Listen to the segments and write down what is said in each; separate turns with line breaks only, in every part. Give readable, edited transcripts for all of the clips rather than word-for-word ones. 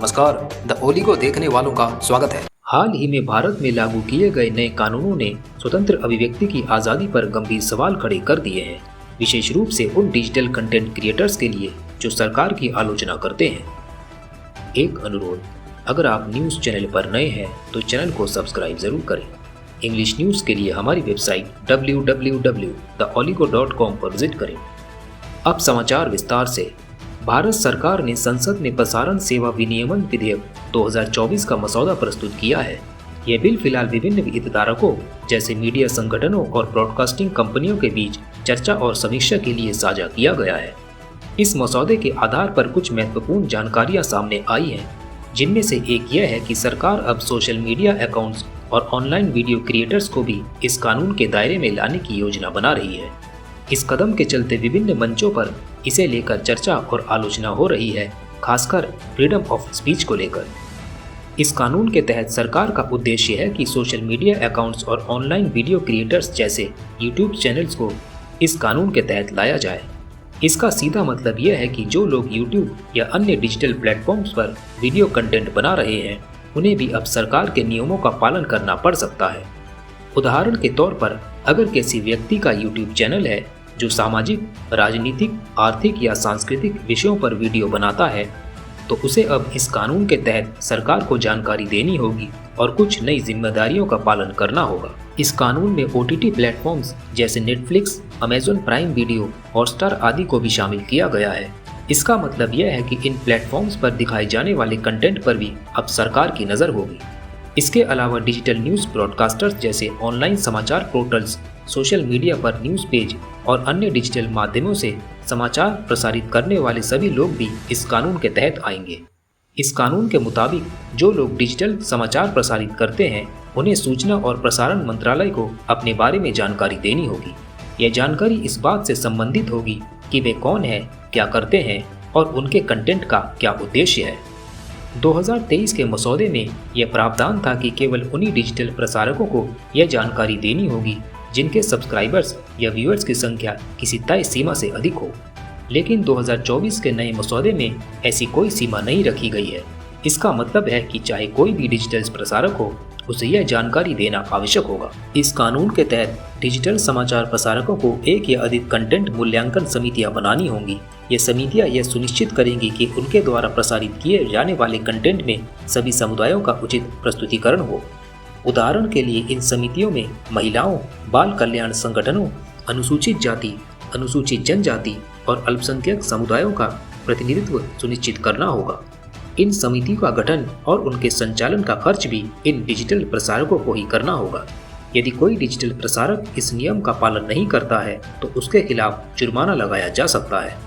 नमस्कार, द ओली को देखने वालों का स्वागत है। हाल ही में भारत में लागू किए गए नए कानूनों ने स्वतंत्र अभिव्यक्ति की आज़ादी पर गंभीर सवाल खड़े कर दिए हैं, विशेष रूप से उन डिजिटल कंटेंट क्रिएटर्स के लिए जो सरकार की आलोचना करते हैं। एक अनुरोध, अगर आप न्यूज़ चैनल पर नए हैं तो चैनल को सब्सक्राइब जरूर करें। इंग्लिश न्यूज़ के लिए हमारी वेबसाइट www.theoligo.com पर विजिट करें। अब समाचार विस्तार से। भारत सरकार ने संसद में प्रसारण सेवा विनियमन विधेयक 2024 का मसौदा प्रस्तुत किया है। यह बिल फिलहाल विभिन्न हितधारकों जैसे मीडिया संगठनों और ब्रॉडकास्टिंग कंपनियों के बीच चर्चा और समीक्षा के लिए साझा किया गया है। इस मसौदे के आधार पर कुछ महत्वपूर्ण जानकारियां सामने आई हैं, जिनमें से एक यह है कि सरकार अब सोशल मीडिया अकाउंट्स और ऑनलाइन वीडियो क्रिएटर्स को भी इस कानून के दायरे में लाने की योजना बना रही है। इस कदम के चलते विभिन्न मंचों पर इसे लेकर चर्चा और आलोचना हो रही है, खासकर फ्रीडम ऑफ स्पीच को लेकर। इस कानून के तहत सरकार का उद्देश्य है कि सोशल मीडिया अकाउंट्स और ऑनलाइन वीडियो क्रिएटर्स जैसे यूट्यूब चैनल्स को इस कानून के तहत लाया जाए। इसका सीधा मतलब यह है कि जो लोग यूट्यूब या अन्य डिजिटल प्लेटफॉर्म्स पर वीडियो कंटेंट बना रहे हैं, उन्हें भी अब सरकार के नियमों का पालन करना पड़ सकता है। उदाहरण के तौर पर, अगर किसी व्यक्ति का यूट्यूब चैनल है जो सामाजिक, राजनीतिक, आर्थिक या सांस्कृतिक विषयों पर वीडियो बनाता है, तो उसे अब इस कानून के तहत सरकार को जानकारी देनी होगी और कुछ नई जिम्मेदारियों का पालन करना होगा। इस कानून में OTT प्लेटफॉर्म्स जैसे Netflix, Amazon prime video, Hotstar आदि को भी शामिल किया गया है। इसका मतलब यह है कि इन प्लेटफॉर्म्स पर दिखाए जाने वाले कंटेंट पर भी अब सरकार की नज़र होगी। इसके अलावा डिजिटल न्यूज़ ब्रॉडकास्टर्स जैसे ऑनलाइन समाचार पोर्टल्स, सोशल मीडिया पर न्यूज़ पेज और अन्य डिजिटल माध्यमों से समाचार प्रसारित करने वाले सभी लोग भी इस कानून के तहत आएंगे। इस कानून के मुताबिक जो लोग डिजिटल समाचार प्रसारित करते हैं, उन्हें सूचना और प्रसारण मंत्रालय को अपने बारे में जानकारी देनी होगी। यह जानकारी इस बात से संबंधित होगी कि वे कौन हैं, क्या करते हैं और उनके कंटेंट का क्या उद्देश्य है। 2023 के मसौदे में यह प्रावधान था कि केवल उन्हीं डिजिटल प्रसारकों को यह जानकारी देनी होगी जिनके सब्सक्राइबर्स या व्यूअर्स की संख्या किसी तय सीमा से अधिक हो। लेकिन 2024 के नए मसौदे में ऐसी कोई सीमा नहीं रखी गई है। इसका मतलब है कि चाहे कोई भी डिजिटल प्रसारक हो, उसे यह जानकारी देना आवश्यक होगा। इस कानून के तहत डिजिटल समाचार प्रसारकों को एक या अधिक कंटेंट मूल्यांकन समितियां बनानी होंगी। ये समितियां यह सुनिश्चित करेंगी कि उनके द्वारा प्रसारित किए जाने वाले कंटेंट में सभी समुदायों का उचित प्रस्तुतिकरण हो। उदाहरण के लिए इन समितियों में महिलाओं, बाल कल्याण संगठनों, अनुसूचित जाति, अनुसूचित जनजाति और अल्पसंख्यक समुदायों का प्रतिनिधित्व सुनिश्चित करना होगा। इन समितियों का गठन और उनके संचालन का खर्च भी इन डिजिटल प्रसारकों को ही करना होगा। यदि कोई डिजिटल प्रसारक इस नियम का पालन नहीं करता है तो उसके खिलाफ जुर्माना लगाया जा सकता है।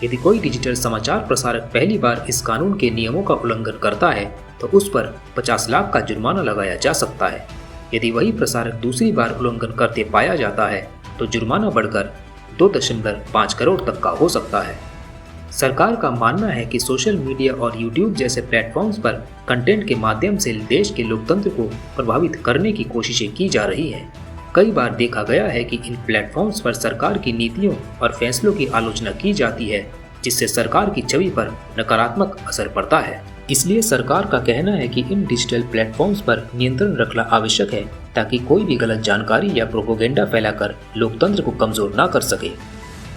यदि कोई डिजिटल समाचार प्रसारक पहली बार इस कानून के नियमों का उल्लंघन करता है तो उस पर 50 लाख का जुर्माना लगाया जा सकता है। यदि वही प्रसारक दूसरी बार उल्लंघन करते पाया जाता है तो जुर्माना बढ़कर 2.5 करोड़ तक का हो सकता है। सरकार का मानना है कि सोशल मीडिया और यूट्यूब जैसे प्लेटफॉर्म्स पर कंटेंट के माध्यम से देश के लोकतंत्र को प्रभावित करने की कोशिशें की जा रही हैं। कई बार देखा गया है कि इन प्लेटफॉर्म्स पर सरकार की नीतियों और फैसलों की आलोचना की जाती है, जिससे सरकार की छवि पर नकारात्मक असर पड़ता है। इसलिए सरकार का कहना है कि इन डिजिटल प्लेटफॉर्म्स पर नियंत्रण रखना आवश्यक है, ताकि कोई भी गलत जानकारी या प्रोपेगेंडा फैलाकर लोकतंत्र को कमजोर न कर सके।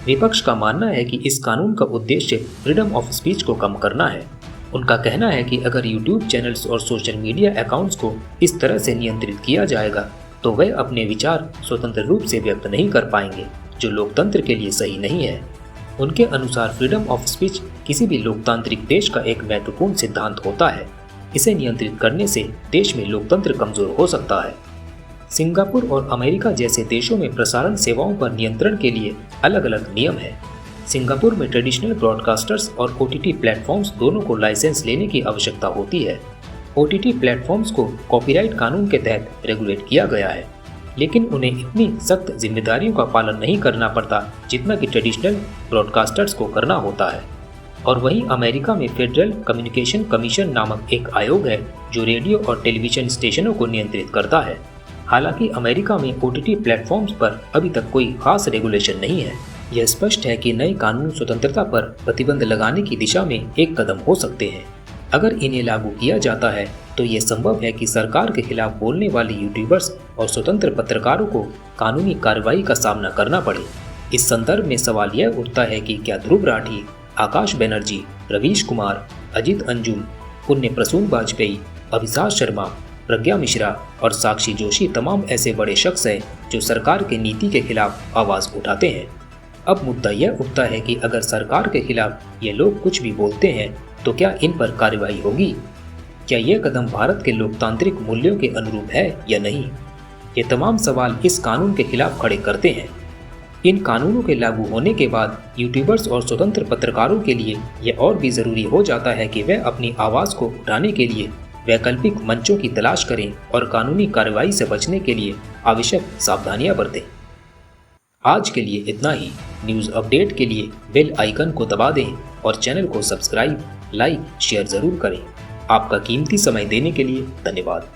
विपक्ष का मानना है कि इस कानून का उद्देश्य फ्रीडम ऑफ स्पीच को कम करना है। उनका कहना है कि अगर यूट्यूब चैनल्स और सोशल मीडिया अकाउंट्स को इस तरह से नियंत्रित किया जाएगा तो वे अपने विचार स्वतंत्र रूप से व्यक्त नहीं कर पाएंगे, जो लोकतंत्र के लिए सही नहीं है। उनके अनुसार फ्रीडम ऑफ स्पीच किसी भी लोकतांत्रिक देश का एक महत्वपूर्ण सिद्धांत होता है। इसे नियंत्रित करने से देश में लोकतंत्र कमजोर हो सकता है। सिंगापुर और अमेरिका जैसे देशों में प्रसारण सेवाओं पर नियंत्रण के लिए अलग अलग नियम है। सिंगापुर में ट्रेडिशनल ब्रॉडकास्टर्स और OTT प्लेटफॉर्म्स दोनों को लाइसेंस लेने की आवश्यकता होती है। OTT प्लेटफॉर्म्स को कॉपीराइट कानून के तहत रेगुलेट किया गया है, लेकिन उन्हें इतनी सख्त जिम्मेदारियों का पालन नहीं करना पड़ता जितना कि ट्रेडिशनल ब्रॉडकास्टर्स को करना होता है। और वहीं अमेरिका में फेडरल कम्युनिकेशन कमीशन नामक एक आयोग है जो रेडियो और टेलीविजन स्टेशनों को नियंत्रित करता है। हालांकि अमेरिका में OTT प्लेटफॉर्म्स पर अभी तक कोई खास रेगुलेशन नहीं है। यह स्पष्ट है कि नए कानून स्वतंत्रता पर प्रतिबंध लगाने की दिशा में एक कदम हो सकते हैं। अगर इन्हें लागू किया जाता है तो ये संभव है कि सरकार के खिलाफ बोलने वाले यूट्यूबर्स और स्वतंत्र पत्रकारों को कानूनी कार्रवाई का सामना करना पड़े। इस संदर्भ में सवाल यह उठता है कि क्या ध्रुव राठी, आकाश बनर्जी, रवीश कुमार, अजित अंजुम, पुण्य प्रसून वाजपेयी, अभिषेक शर्मा, प्रज्ञा मिश्रा और साक्षी जोशी तमाम ऐसे बड़े शख्स हैं जो सरकार के नीति के खिलाफ आवाज़ उठाते हैं। अब मुद्दा यह उठता है कि अगर सरकार के खिलाफ ये लोग कुछ भी बोलते हैं तो क्या इन पर कार्रवाई होगी? क्या यह कदम भारत के लोकतांत्रिक मूल्यों के अनुरूप है या नहीं? ये तमाम सवाल इस कानून के खिलाफ खड़े करते हैं। इन कानूनों के लागू होने के बाद यूट्यूबर्स और स्वतंत्र पत्रकारों के लिए यह और भी ज़रूरी हो जाता है कि वे अपनी आवाज़ को उठाने के लिए वैकल्पिक मंचों की तलाश करें और कानूनी कार्रवाई से बचने के लिए आवश्यक सावधानियां बरतें। आज के लिए इतना ही। न्यूज़ अपडेट के लिए बेल आइकन को दबा दें और चैनल को सब्सक्राइब, लाइक, शेयर ज़रूर करें। आपका कीमती समय देने के लिए धन्यवाद।